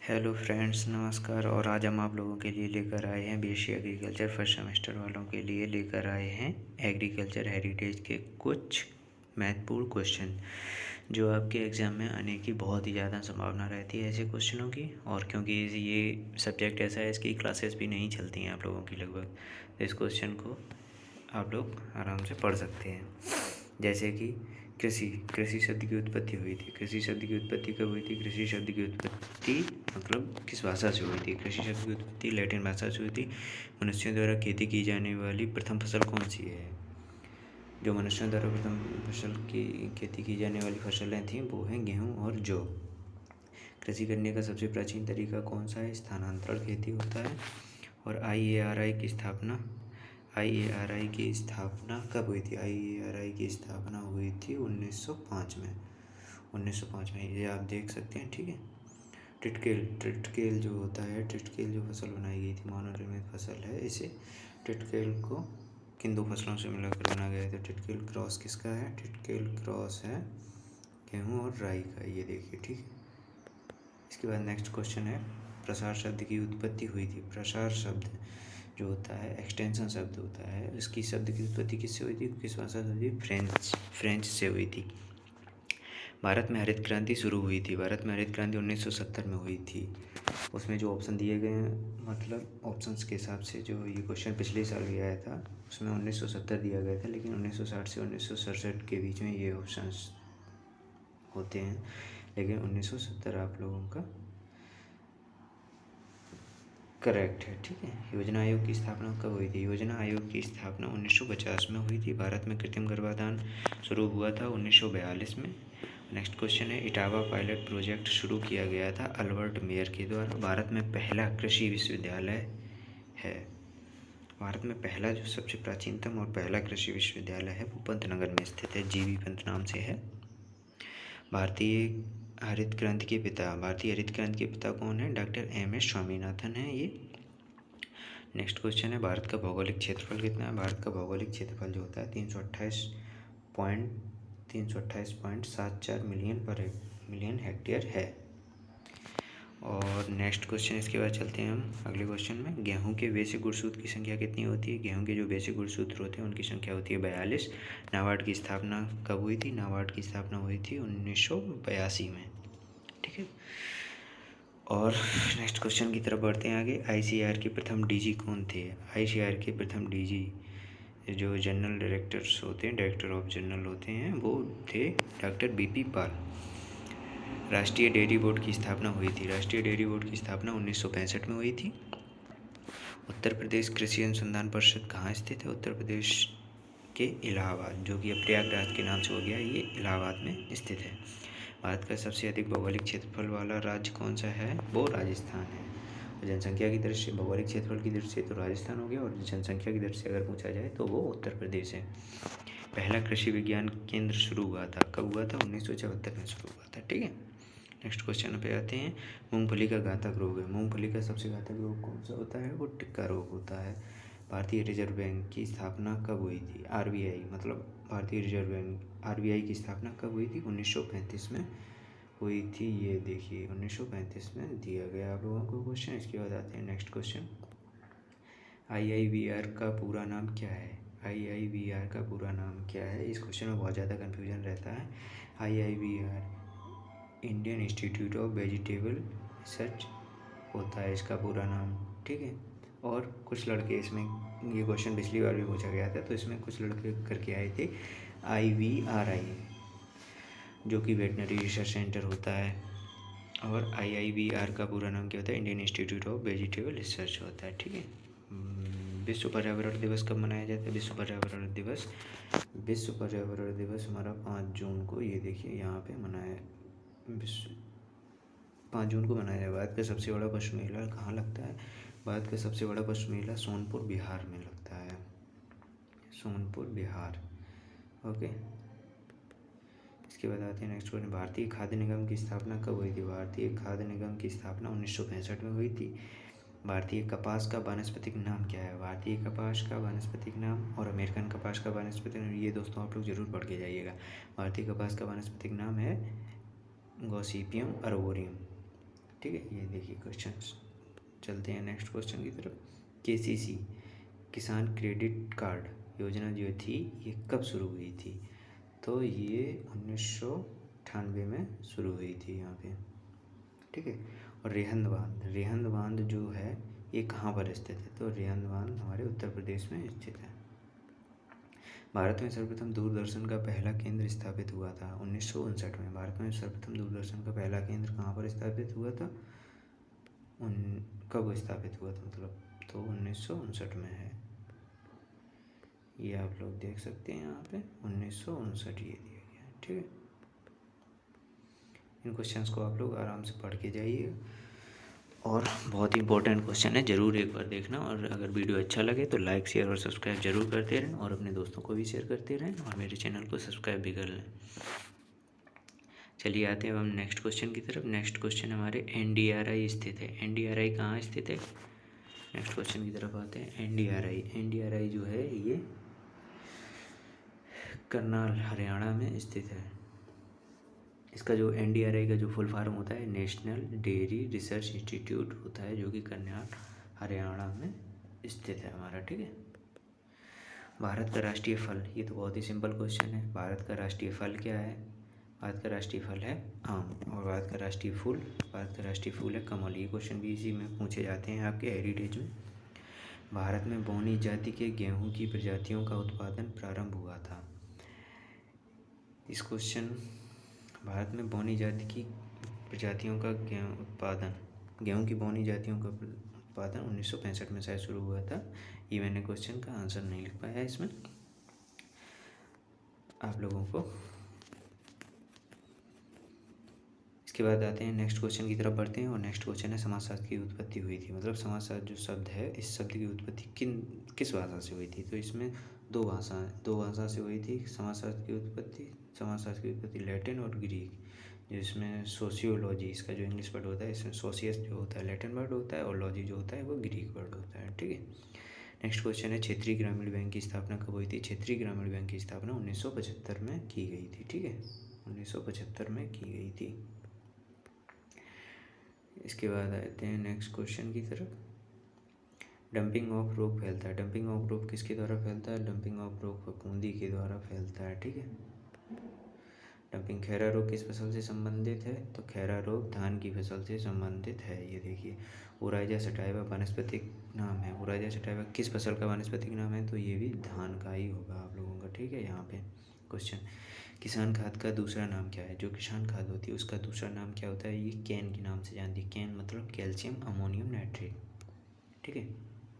Hello friends, नमस्कार। और आज हम आप लोगों के लिए लेकर आए हैं बीएससी एग्रीकल्चर फर्स्ट सेमेस्टर वालों के लिए लेकर आए हैं एग्रीकल्चर हेरिटेज के कुछ महत्वपूर्ण क्वेश्चन जो आपके एग्ज़ाम में आने की बहुत ही ज़्यादा संभावना रहती है ऐसे क्वेश्चनों की। और क्योंकि ये सब्जेक्ट ऐसा है, इसकी क्लासेस भी नहीं चलती हैं आप लोगों की लगभग, तो इस क्वेश्चन को आप लोग आराम से पढ़ सकते हैं। जैसे कि कृषि शब्द की उत्पत्ति हुई थी। कृषि शब्द की उत्पत्ति कब हुई थी? कृषि शब्द की उत्पत्ति मतलब किस भाषा से हुई थी? कृषि शब्द की उत्पत्ति लैटिन भाषा से हुई थी। मनुष्यों द्वारा खेती की जाने वाली प्रथम फसल कौन सी है? जो मनुष्यों द्वारा प्रथम फसल की खेती की जाने वाली फसलें थीं वो हैं गेहूँ और जौ। कृषि करने का सबसे प्राचीन तरीका कौन सा है? स्थानांतरण खेती होता है। और IARI की स्थापना कब हुई थी? IARI की स्थापना हुई थी 1905 में। 1905 में ये आप देख सकते हैं, ठीक है। टिटकेल जो होता है, टिटकेल जो फसल बनाई गई थी, मोनोनियमित फसल है, इसे टिटकेल को किन दो फसलों से मिलाकर बनाया गया था? टिटकेल क्रॉस किसका है? टिटकेल क्रॉस है गेहूँ और राई का, ये देखिए, ठीक है। इसके बाद नेक्स्ट क्वेश्चन है, प्रसार शब्द की उत्पत्ति हुई थी। प्रसार शब्द जो होता है एक्सटेंशन शब्द होता है, इसकी शब्द की उत्पत्ति किससे हुई थी? किस भाषा से हुई थी? फ्रेंच से हुई थी। भारत में हरित क्रांति शुरू हुई थी। भारत में हरित क्रांति 1970 में हुई थी। उसमें जो ऑप्शन दिए गए हैं, मतलब ऑप्शंस के हिसाब से जो ये क्वेश्चन पिछले साल भी आया था उसमें 1970 दिया गया था, लेकिन 1960 से 1967 के बीच में ये ऑप्शंस होते हैं, लेकिन 1970 आप लोगों का करेक्ट है, ठीक है। योजना आयोग की स्थापना कब हुई थी? योजना आयोग की स्थापना 1950 में हुई थी। भारत में कृत्रिम गर्भाधान शुरू हुआ था 1942 में। नेक्स्ट क्वेश्चन है, इटावा पायलट प्रोजेक्ट शुरू किया गया था अल्बर्ट मेयर के द्वारा। भारत में पहला कृषि विश्वविद्यालय है। भारत में पहला जो सबसे प्राचीनतम और पहला कृषि विश्वविद्यालय है वो पंतनगर में स्थित है, जीवी पंत नाम से है। भारतीय हरित क्रांति के पिता कौन है? डॉक्टर MS स्वामीनाथन है ये। नेक्स्ट क्वेश्चन है, भारत का भौगोलिक क्षेत्रफल कितना है? भारत का भौगोलिक क्षेत्रफल जो होता है 328.74 मिलियन हेक्टेयर है। और नेक्स्ट क्वेश्चन, इसके बाद चलते हैं हम अगले क्वेश्चन में। गेहूं के बेसिक गुणसूत्र की संख्या कितनी होती है? गेहूं के जो बेसिक गुणसूत्र होते हैं उनकी संख्या होती है 42। नाबार्ड की स्थापना कब हुई थी? नाबार्ड की स्थापना हुई थी 1982 में, ठीक है। और नेक्स्ट क्वेश्चन की तरफ बढ़ते हैं आगे। ICAR के प्रथम DG कौन थे? ICAR के प्रथम DG जो जनरल डायरेक्टर्स होते हैं, डायरेक्टर ऑफ जनरल होते हैं, वो थे डॉक्टर BP पाल। राष्ट्रीय डेयरी बोर्ड की स्थापना हुई थी। राष्ट्रीय डेयरी बोर्ड की स्थापना 1965 में हुई थी। उत्तर प्रदेश कृषि अनुसंधान परिषद कहाँ स्थित है? उत्तर प्रदेश के इलाहाबाद, जो कि अब प्रयागराज के नाम से हो गया, ये इलाहाबाद में स्थित है। भारत का सबसे अधिक भौगोलिक क्षेत्रफल वाला राज्य कौन सा है? वो राजस्थान है। और जनसंख्या की दृष्टि से, भौगोलिक क्षेत्रफल की दृष्टि से तो राजस्थान हो गया, और जनसंख्या की दृष्टि से अगर पूछा जाए तो वो उत्तर प्रदेश है। पहला कृषि विज्ञान केंद्र शुरू हुआ था, कब हुआ था? 1974 में शुरू हुआ था, ठीक है। नेक्स्ट क्वेश्चन पे आते हैं, मूंगफली का घातक रोग है। मूंगफली का सबसे घातक रोग कौन सा होता है? वो टिक्का रोग होता है। भारतीय रिजर्व बैंक की स्थापना कब हुई थी? RBI मतलब भारतीय रिजर्व बैंक, RBI की स्थापना कब हुई थी? 1935 में हुई थी। ये देखिए 1935 में दिया गया आप लोगों को क्वेश्चन। इसके बाद आते हैं नेक्स्ट क्वेश्चन, IIBR का पूरा नाम क्या है? IIBR का पूरा नाम क्या है? इस क्वेश्चन में बहुत ज़्यादा कन्फ्यूजन रहता है। IIBR Indian institute of vegetable research होता है इसका पूरा नाम, ठीक है। और कुछ लड़के इसमें, ये क्वेश्चन पिछली बार भी पूछा गया था, तो इसमें कुछ लड़के करके आए थे IVRI, जो कि वेटनरी रिसर्च सेंटर होता है। और IIBR का पूरा नाम क्या होता है? Indian institute of vegetable research होता है, ठीक है। विश्व पर्यावरण दिवस कब मनाया जाता है? विश्व पर्यावरण दिवस हमारा 5 जून को, ये देखिए यहाँ पे मनाया, 5 जून को मनाया जाए। भारत का सबसे बड़ा पशु मेला कहाँ लगता है? भारत का सबसे बड़ा पशु मेला सोनपुर बिहार में लगता है, सोनपुर बिहार, ओके। इसके बाद आते हैं नेक्स्ट क्वेश्चन, भारतीय खाद्य निगम की स्थापना कब हुई थी? भारतीय खाद्य निगम की स्थापना 1965 में हुई थी। भारतीय कपास का वानस्पतिक नाम क्या है? भारतीय कपास का वानस्पतिक नाम और अमेरिकन कपास का वानस्पतिक नाम, ये दोस्तों आप लोग जरूर पढ़ के जाइएगा। भारतीय कपास का वानस्पतिक नाम है गॉसिपियम अर्बोरियम, ठीक है, ये देखिए क्वेश्चन। चलते हैं नेक्स्ट क्वेश्चन की तरफ। KCC किसान क्रेडिट कार्ड योजना जो थी ये कब शुरू हुई थी? तो ये 1998 में शुरू हुई थी यहाँ पे, ठीक है। और रेहंद बांध जो है ये कहाँ पर स्थित है? तो रेहंद बांध हमारे उत्तर प्रदेश में स्थित है। भारत में सर्वप्रथम दूरदर्शन का पहला केंद्र स्थापित हुआ था 1959 में। भारत में सर्वप्रथम दूरदर्शन का पहला केंद्र कहाँ पर स्थापित हुआ था? कब स्थापित हुआ था मतलब? तो 1959 में है। ये आप लोग देख सकते हैं यहाँ पे 1959 ये दिया गया है, ठीक है। इन क्वेश्चंस को आप लोग आराम से पढ़ के जाइए और बहुत ही इंपॉर्टेंट क्वेश्चन है, ज़रूर एक बार देखना। और अगर वीडियो अच्छा लगे तो लाइक शेयर और सब्सक्राइब जरूर करते रहें और अपने दोस्तों को भी शेयर करते रहें और मेरे चैनल को सब्सक्राइब भी कर लें। चलिए आते हैं हम नेक्स्ट क्वेश्चन की तरफ। नेक्स्ट क्वेश्चन हमारे NDRI स्थित है। NDRI कहाँ स्थित है? नेक्स्ट क्वेश्चन की तरफ आते हैं। NDRI जो है ये करनाल हरियाणा में स्थित है। इसका जो NDRI का जो फुल फॉर्म होता है नेशनल डेयरी रिसर्च इंस्टीट्यूट होता है, जो कि करनाल हरियाणा में स्थित है हमारा, ठीक है। भारत का राष्ट्रीय फल, ये तो बहुत ही सिंपल क्वेश्चन है। भारत का राष्ट्रीय फल क्या है? भारत का राष्ट्रीय फल है आम। और भारत का राष्ट्रीय फूल है कमल। ये क्वेश्चन भी इसी में पूछे जाते हैं आपके हेरिटेज में। भारत में बौनी जाति के गेहूं की प्रजातियों का उत्पादन प्रारंभ हुआ था। इस क्वेश्चन भारत में बौनी जाति की प्रजातियों का गेहूं की बौनी जातियों का उत्पादन 1965 में शायद शुरू हुआ था। ये मैंने क्वेश्चन का आंसर नहीं लिख पाया इसमें आप लोगों को। इसके बाद आते हैं नेक्स्ट क्वेश्चन की तरफ बढ़ते हैं और नेक्स्ट क्वेश्चन है समाजशास्त्र की उत्पत्ति हुई थी। मतलब समाजशास्त्र जो शब्द है इस शब्द की उत्पत्ति किस भाषा से हुई थी? तो इसमें दो भाषा से हुई थी समाजशास्त्र की उत्पत्ति लैटिन और ग्रीक। जिसमें सोशियोलॉजी इसका जो इंग्लिश वर्ड होता है, इसमें सोशियस जो होता है लैटिन वर्ड होता है और लॉजी जो होता है वो ग्रीक वर्ड होता है, ठीक है। नेक्स्ट क्वेश्चन है क्षेत्रीय ग्रामीण बैंक की स्थापना कब हुई थी? क्षेत्रीय ग्रामीण बैंक की स्थापना 1975 में की गई थी, ठीक है। 1975 में की गई थी। इसके बाद आते हैं नेक्स्ट क्वेश्चन की तरफ। डंपिंग ऑफ रोग फैलता है। डंपिंग ऑफ रोग किसके द्वारा फैलता है? डंपिंग ऑफ रोग फफूंदी के द्वारा फैलता है, ठीक है। डंपिंग खैरा रोग किस फसल से संबंधित है? तो खैरा रोग धान की फसल से संबंधित है। ये देखिए ओराइजा सटाइवा वानस्पतिक नाम है। ओराइजा सटाइवा किस फसल का वानस्पतिक नाम है? तो ये भी धान का ही होगा आप लोगों का, ठीक है। यहाँ पे क्वेश्चन, किसान खाद का दूसरा नाम क्या है? जो किसान खाद होती है उसका दूसरा नाम क्या होता है? ये कैन के नाम से जानती है। कैन मतलब कैल्शियम अमोनियम नाइट्रेट, ठीक है।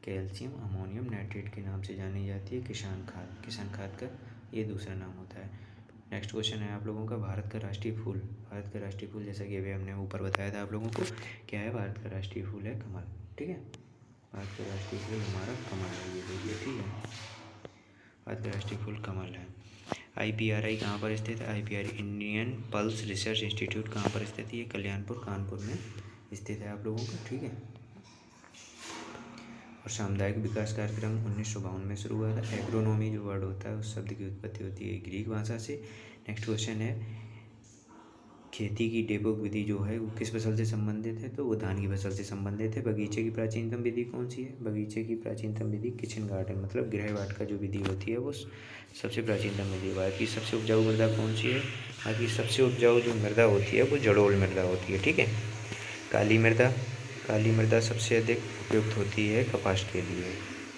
कैल्शियम अमोनियम नाइट्रेट के नाम से जानी जाती है किसान खाद। किसान खाद का ये दूसरा नाम होता है। नेक्स्ट क्वेश्चन है आप लोगों का भारत का राष्ट्रीय फूल। भारत का राष्ट्रीय फूल जैसा कि अभी हमने ऊपर बताया था आप लोगों को क्या है? भारत का राष्ट्रीय फूल है कमल, ठीक है। भारत का राष्ट्रीय फूल हमारा कमल है, ये देखिए, ठीक है। भारत का राष्ट्रीय फूल कमल है। IPRI कहाँ पर स्थित है? IPRI Indian pulse research institute कहाँ पर स्थित है? ये कल्याणपुर कानपुर में स्थित है आप लोगों का, ठीक है। और सामुदायिक विकास कार्यक्रम 1952 में शुरू हुआ था। एग्रोनॉमी जो वर्ड होता है उस शब्द की उत्पत्ति होती है ग्रीक भाषा से। नेक्स्ट क्वेश्चन है खेती की डेपोक विधि जो है वो किस फसल से संबंधित है? तो वो धान की फसल से संबंधित है। बगीचे की प्राचीनतम विधि कौन सी है? बगीचे की प्राचीनतम विधि किचन गार्डन मतलब गृहवाट का जो विधि होती है वो सबसे प्राचीनतम विधि है। भारत की सबसे उपजाऊ मृदा कौन सी है? भारत की सबसे उपजाऊ जो मृदा होती है वो जलोढ़ मृदा होती है, ठीक है। काली मृदा सबसे अधिक उपयुक्त होती है कपास के लिए।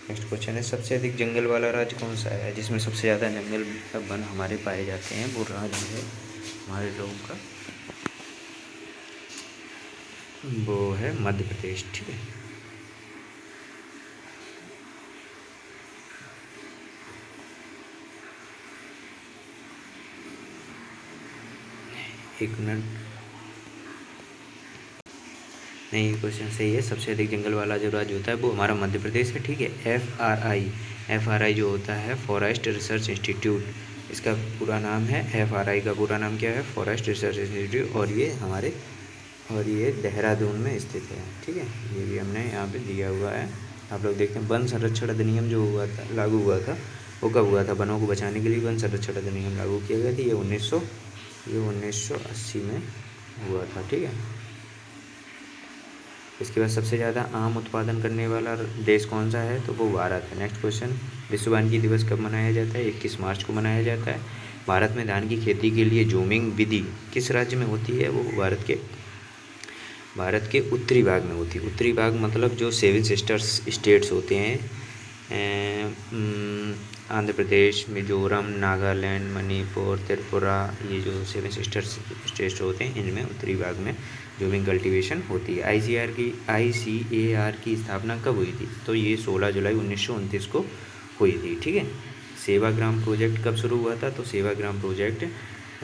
नेक्स्ट क्वेश्चन है सबसे अधिक जंगल वाला राज्य कौन सा है? जिसमें सबसे ज़्यादा जंगल वन हमारे पाए जाते हैं वो राज्य है हमारे लोगों का, वो है मध्य प्रदेश, ठीक है। एक मिनट, नहीं ये क्वेश्चन सही है। सबसे अधिक जंगल वाला जो राज्य होता है वो हमारा मध्य प्रदेश है, ठीक है। FRI जो होता है फॉरेस्ट रिसर्च इंस्टीट्यूट, इसका पूरा नाम है FRI का पूरा नाम क्या है? Forest research institute. और ये देहरादून में स्थित है, ठीक है। ये भी हमने यहाँ पे दिया हुआ है। आप लोग देखते हैं वन संरक्षण अधिनियम जो लागू हुआ था वो कब हुआ था? वनों को बचाने के लिए वन संरक्षण अधिनियम लागू किया गया था। ये 1980 में हुआ था, ठीक है। इसके बाद सबसे ज़्यादा आम उत्पादन करने वाला देश कौन सा है, तो वो भारत है। नेक्स्ट क्वेश्चन, विश्व वानिकी दिवस कब मनाया जाता है, 21 मार्च को मनाया जाता है। भारत में धान की खेती के लिए जूमिंग विधि किस राज्य में होती है, वो भारत के उत्तरी भाग में होती है। उत्तरी भाग मतलब जो 7 सिस्टर्स स्टेट्स होते हैं, आंध्र प्रदेश, मिजोरम, नागालैंड, मणिपुर, त्रिपुरा, ये जो 7 सिस्टर्स स्टेट्स होते हैं इनमें उत्तरी भाग में जूमिंग कल्टीवेशन होती है। ICAR की स्थापना कब हुई थी, तो ये 16 जुलाई 1929 को हुई थी। ठीक है। सेवाग्राम प्रोजेक्ट कब शुरू हुआ था, तो सेवाग्राम प्रोजेक्ट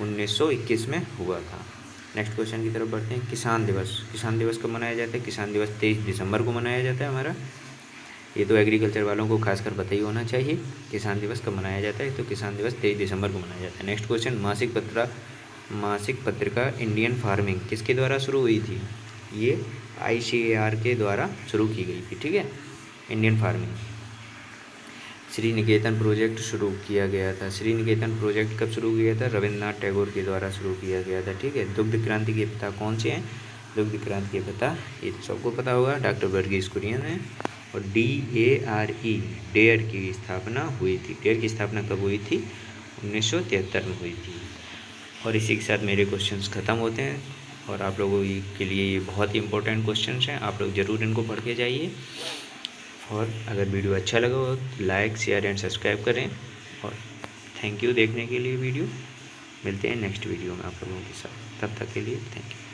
1921 में हुआ था। नेक्स्ट क्वेश्चन की तरफ बढ़ते हैं। किसान दिवस कब मनाया जाता है, किसान दिवस 23 दिसंबर को मनाया जाता है हमारा। ये तो एग्रीकल्चर वालों को खासकर पता ही होना चाहिए किसान दिवस कब मनाया जाता है, तो किसान दिवस 23 दिसंबर को मनाया जाता है। नेक्स्ट क्वेश्चन, मासिक पत्रिका इंडियन फार्मिंग किसके द्वारा शुरू हुई थी, ये ICAR के द्वारा शुरू की गई थी। ठीक है, इंडियन फार्मिंग। श्री निकेतन प्रोजेक्ट शुरू किया गया था, श्री निकेतन प्रोजेक्ट कब शुरू किया था, रविन्द्रनाथ टैगोर के द्वारा शुरू किया गया था। ठीक है। दुग्ध क्रांति के पिता कौन से हैं, दुग्ध क्रांति के पिता ये तो सबको पता होगा, डॉक्टर वर्गीस कुरियन है। और DARE डेयर की स्थापना हुई थी, डेयर की स्थापना कब हुई थी, 1973 में हुई थी। और इसी के साथ मेरे क्वेश्चंस ख़त्म होते हैं, और आप लोगों के लिए ये बहुत ही इंपॉर्टेंट क्वेश्चंस हैं, आप लोग ज़रूर इनको पढ़ के जाइए। और अगर वीडियो अच्छा लगा हो तो लाइक, शेयर एंड सब्सक्राइब करें। और थैंक यू देखने के लिए वीडियो। मिलते हैं नेक्स्ट वीडियो में आप लोगों के साथ, तब तक के लिए थैंक यू।